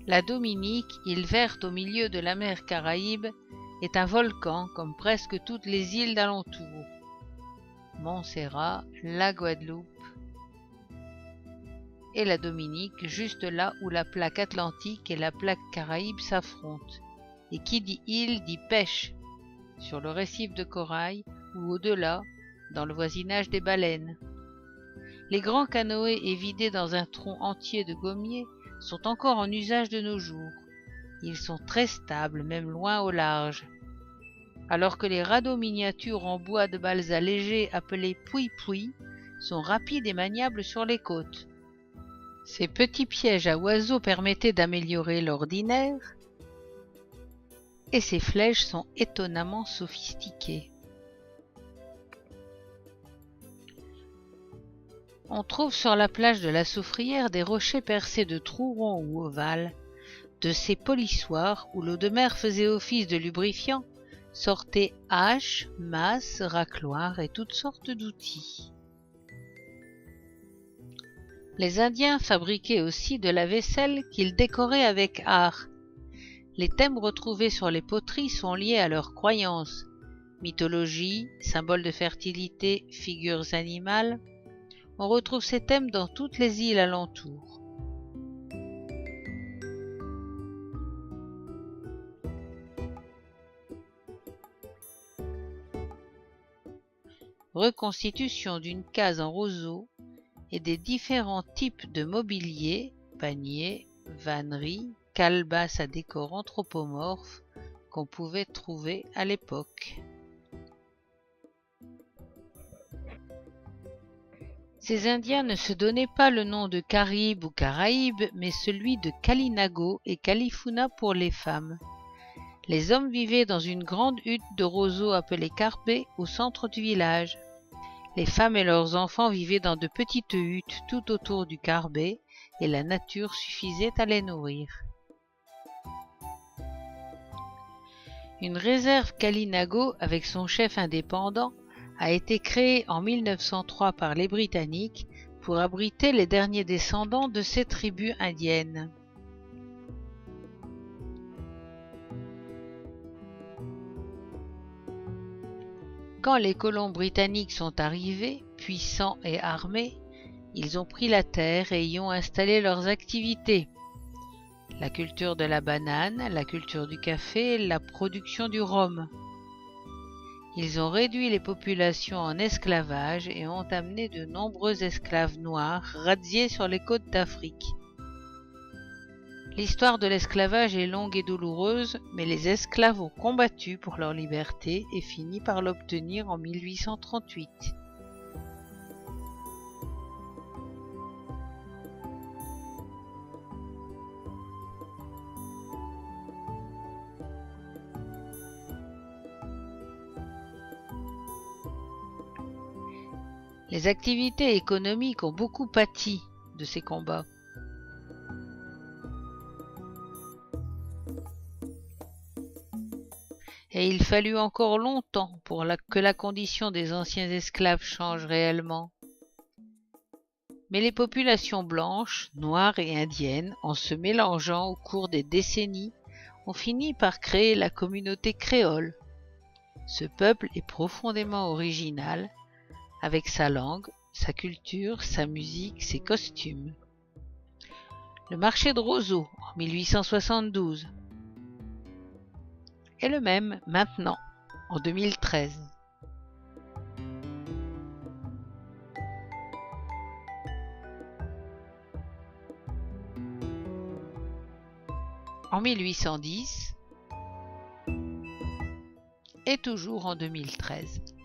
La Dominique, île verte au milieu de la mer Caraïbe, est un volcan comme presque toutes les îles d'alentour. Montserrat, la Guadeloupe et la Dominique, juste là où la plaque atlantique et la plaque Caraïbe s'affrontent. Et qui dit île dit pêche, sur le récif de corail ou au-delà, dans le voisinage des baleines. Les grands canoës évidés dans un tronc entier de gommiers sont encore en usage de nos jours. Ils sont très stables, même loin au large. Alors que les radeaux miniatures en bois de balsa léger appelés pouis-pouis sont rapides et maniables sur les côtes. Ces petits pièges à oiseaux permettaient d'améliorer l'ordinaire, et ces flèches sont étonnamment sophistiquées. On trouve sur la plage de la Soufrière des rochers percés de trous ronds ou ovales. De ces polissoirs où l'eau de mer faisait office de lubrifiant sortaient haches, masses, racloirs et toutes sortes d'outils. Les Indiens fabriquaient aussi de la vaisselle qu'ils décoraient avec art. Les thèmes retrouvés sur les poteries sont liés à leurs croyances. Mythologie, symboles de fertilité, figures animales. On retrouve ces thèmes dans toutes les îles alentours. Reconstitution d'une case en roseau et des différents types de mobilier, paniers, vanneries, calebasses à décor anthropomorphes qu'on pouvait trouver à l'époque. Ces Indiens ne se donnaient pas le nom de Caribe ou Caraïbes, mais celui de Kalinago et Kalifuna pour les femmes. Les hommes vivaient dans une grande hutte de roseaux appelée Carbet au centre du village. Les femmes et leurs enfants vivaient dans de petites huttes tout autour du Carbet et la nature suffisait à les nourrir. Une réserve Kalinago avec son chef indépendant a été créée en 1903 par les Britanniques pour abriter les derniers descendants de ces tribus indiennes. Quand les colons britanniques sont arrivés, puissants et armés, ils ont pris la terre et y ont installé leurs activités. La culture de la banane, la culture du café, la production du rhum. Ils ont réduit les populations en esclavage et ont amené de nombreux esclaves noirs razziés sur les côtes d'Afrique. L'histoire de l'esclavage est longue et douloureuse, mais les esclaves ont combattu pour leur liberté et fini par l'obtenir en 1838. Les activités économiques ont beaucoup pâti de ces combats. Et il fallut encore longtemps pour que la condition des anciens esclaves change réellement. Mais les populations blanches, noires et indiennes, en se mélangeant au cours des décennies, ont fini par créer la communauté créole. Ce peuple est profondément original, avec sa langue, sa culture, sa musique, ses costumes. Le marché de Roseau, en 1872, est le même maintenant, en 2013. En 1810 et toujours en 2013.